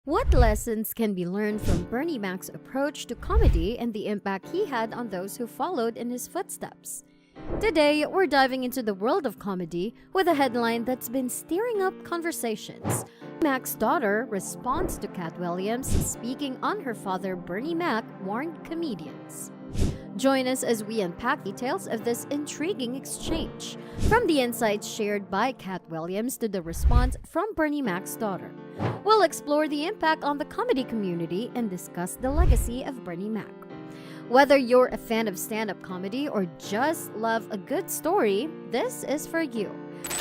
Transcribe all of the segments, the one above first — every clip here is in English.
What lessons can be learned from Bernie Mac's approach to comedy and the impact he had on those who followed in his footsteps? Today, we're diving into the world of comedy with a headline that's been stirring up conversations. Mac's daughter responds to Katt Williams speaking on her father. Bernie Mac warned comedians. Join us as we unpack details of this intriguing exchange, from the insights shared by Katt Williams to the response from Bernie Mac's daughter. We'll explore the impact on the comedy community and discuss the legacy of Bernie Mac. Whether you're a fan of stand-up comedy or just love a good story, this is for you.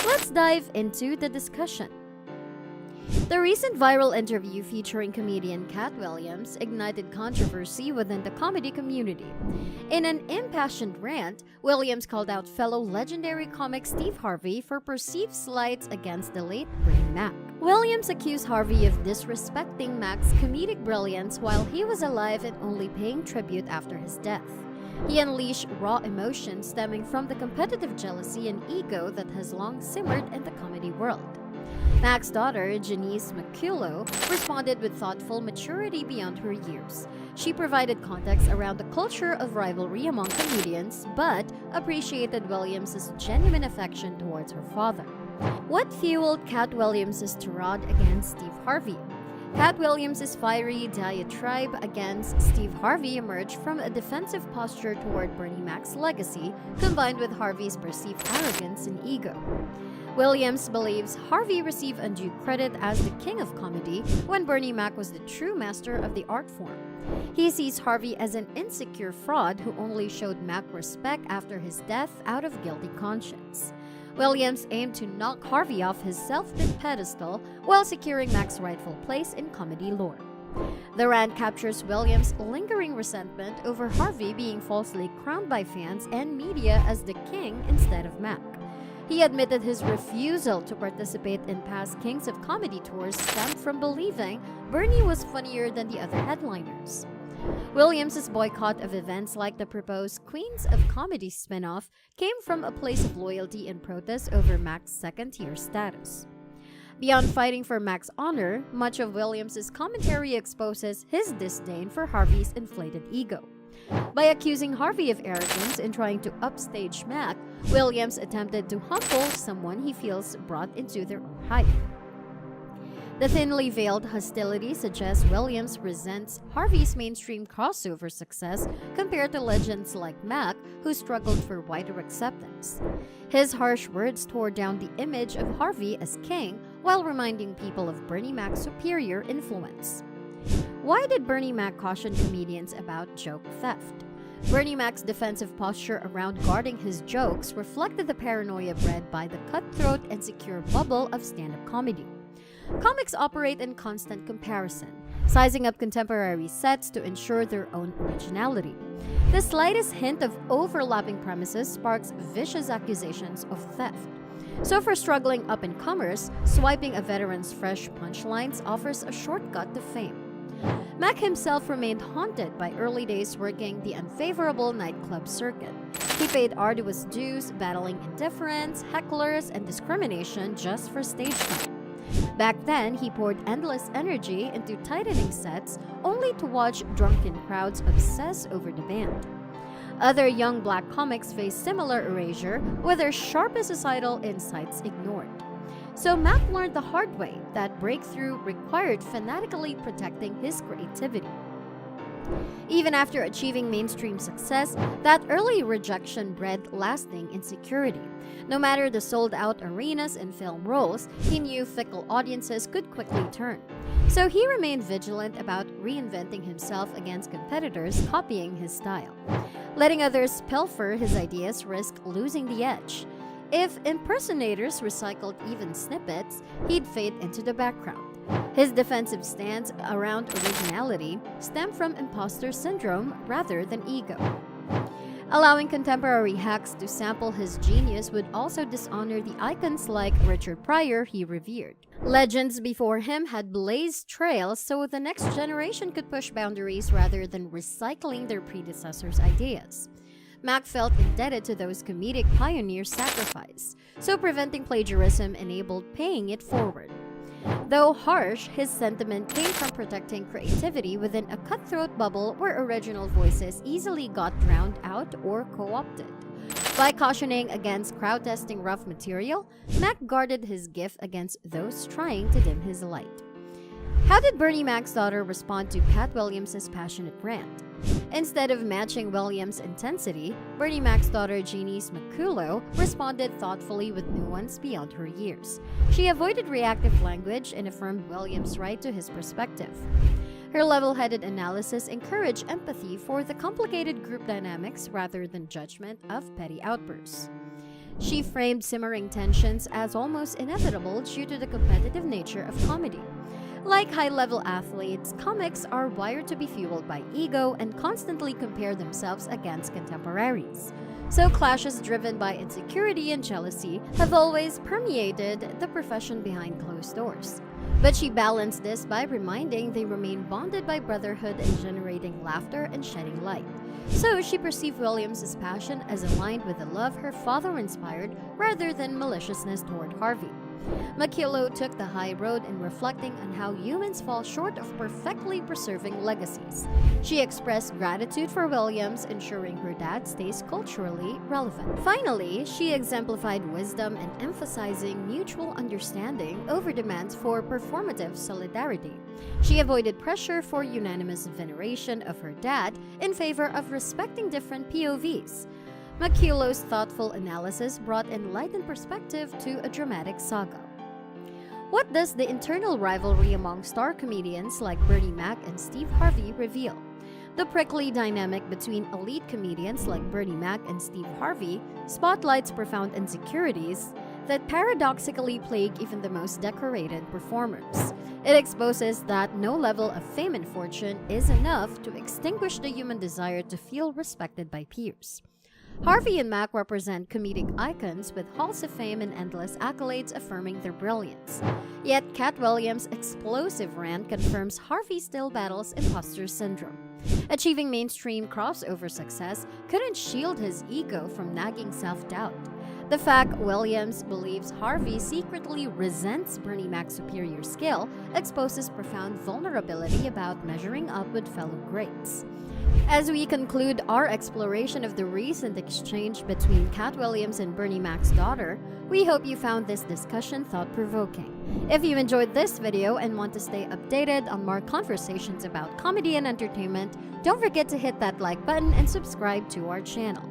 Let's dive into the discussion. The recent viral interview featuring comedian Katt Williams ignited controversy within the comedy community. In an impassioned rant, Williams called out fellow legendary comic Steve Harvey for perceived slights against the late Bernie Mac. Williams accused Harvey of disrespecting Mac's comedic brilliance while he was alive and only paying tribute after his death. He unleashed raw emotion stemming from the competitive jealousy and ego that has long simmered in the comedy world. Mac's daughter, Janice McCullough, responded with thoughtful maturity beyond her years. She provided context around the culture of rivalry among comedians, but appreciated Williams' genuine affection towards her father. What fueled Katt Williams' tirade against Steve Harvey? Katt Williams' fiery diatribe against Steve Harvey emerged from a defensive posture toward Bernie Mac's legacy, combined with Harvey's perceived arrogance and ego. Williams believes Harvey received undue credit as the king of comedy when Bernie Mac was the true master of the art form. He sees Harvey as an insecure fraud who only showed Mac respect after his death out of guilty conscience. Williams aimed to knock Harvey off his self-made pedestal while securing Mac's rightful place in comedy lore. The rant captures Williams' lingering resentment over Harvey being falsely crowned by fans and media as the king instead of Mac. He admitted his refusal to participate in past Kings of Comedy tours stemmed from believing Bernie was funnier than the other headliners. Williams' boycott of events like the proposed Queens of Comedy spin-off came from a place of loyalty and protest over Mac's second-tier status. Beyond fighting for Mac's honor, much of Williams' commentary exposes his disdain for Harvey's inflated ego. By accusing Harvey of arrogance and trying to upstage Mac, Williams attempted to humble someone he feels brought into their own hype. The thinly veiled hostility suggests Williams resents Harvey's mainstream crossover success compared to legends like Mac, who struggled for wider acceptance. His harsh words tore down the image of Harvey as king while reminding people of Bernie Mac's superior influence. Why did Bernie Mac caution comedians about joke theft? Bernie Mac's defensive posture around guarding his jokes reflected the paranoia bred by the cutthroat and secure bubble of stand-up comedy. Comics operate in constant comparison, sizing up contemporary sets to ensure their own originality. The slightest hint of overlapping premises sparks vicious accusations of theft. So for struggling up-and-comers, swiping a veteran's fresh punchlines offers a shortcut to fame. Mac himself remained haunted by early days working the unfavorable nightclub circuit. He paid arduous dues, battling indifference, hecklers, and discrimination just for stage time. Back then, he poured endless energy into tightening sets, only to watch drunken crowds obsess over the band. Other young black comics faced similar erasure, with their sharpest societal insights ignored. So Mac learned the hard way that breakthrough required fanatically protecting his creativity. Even after achieving mainstream success, that early rejection bred lasting insecurity. No matter the sold-out arenas and film roles, he knew fickle audiences could quickly turn. So he remained vigilant about reinventing himself against competitors copying his style. Letting others pilfer his ideas risked losing the edge. If impersonators recycled even snippets, he'd fade into the background. His defensive stance around originality stemmed from imposter syndrome rather than ego. Allowing contemporary hacks to sample his genius would also dishonor the icons like Richard Pryor he revered. Legends before him had blazed trails so the next generation could push boundaries rather than recycling their predecessors' ideas. Mac felt indebted to those comedic pioneers' sacrifice, so preventing plagiarism enabled paying it forward. Though harsh, his sentiment came from protecting creativity within a cutthroat bubble where original voices easily got drowned out or co-opted. By cautioning against crowd testing rough material, Mac guarded his gift against those trying to dim his light. How did Bernie Mac's daughter respond to Katt Williams' passionate rant? Instead of matching Williams' intensity, Bernie Mac's daughter Jeannie's Maculo responded thoughtfully with nuance beyond her years. She avoided reactive language and affirmed Williams' right to his perspective. Her level-headed analysis encouraged empathy for the complicated group dynamics rather than judgment of petty outbursts. She framed simmering tensions as almost inevitable due to the competitive nature of comedy. Like high-level athletes, comics are wired to be fueled by ego and constantly compare themselves against contemporaries. So clashes driven by insecurity and jealousy have always permeated the profession behind closed doors. But she balanced this by reminding they remain bonded by brotherhood and generating laughter and shedding light. So she perceived Williams' passion as aligned with the love her father inspired rather than maliciousness toward Harvey. Maculo took the high road in reflecting on how humans fall short of perfectly preserving legacies. She expressed gratitude for Williams, ensuring her dad stays culturally relevant. Finally, she exemplified wisdom and emphasizing mutual understanding over demands for performative solidarity. She avoided pressure for unanimous veneration of her dad in favor of respecting different POVs. Maculo's thoughtful analysis brought enlightened perspective to a dramatic saga. What does the internal rivalry among star comedians like Bernie Mac and Steve Harvey reveal? The prickly dynamic between elite comedians like Bernie Mac and Steve Harvey spotlights profound insecurities that paradoxically plague even the most decorated performers. It exposes that no level of fame and fortune is enough to extinguish the human desire to feel respected by peers. Harvey and Mac represent comedic icons with halls of fame and endless accolades affirming their brilliance. Yet Katt Williams' explosive rant confirms Harvey still battles imposter syndrome. Achieving mainstream crossover success couldn't shield his ego from nagging self-doubt. The fact Williams believes Harvey secretly resents Bernie Mac's superior skill exposes profound vulnerability about measuring up with fellow greats. As we conclude our exploration of the recent exchange between Katt Williams and Bernie Mac's daughter, we hope you found this discussion thought-provoking. If you enjoyed this video and want to stay updated on more conversations about comedy and entertainment, don't forget to hit that like button and subscribe to our channel.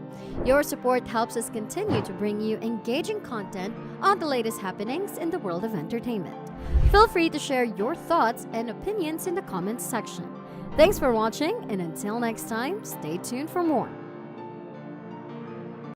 Your support helps us continue to bring you engaging content on the latest happenings in the world of entertainment. Feel free to share your thoughts and opinions in the comments section. Thanks for watching, and until next time, stay tuned for more.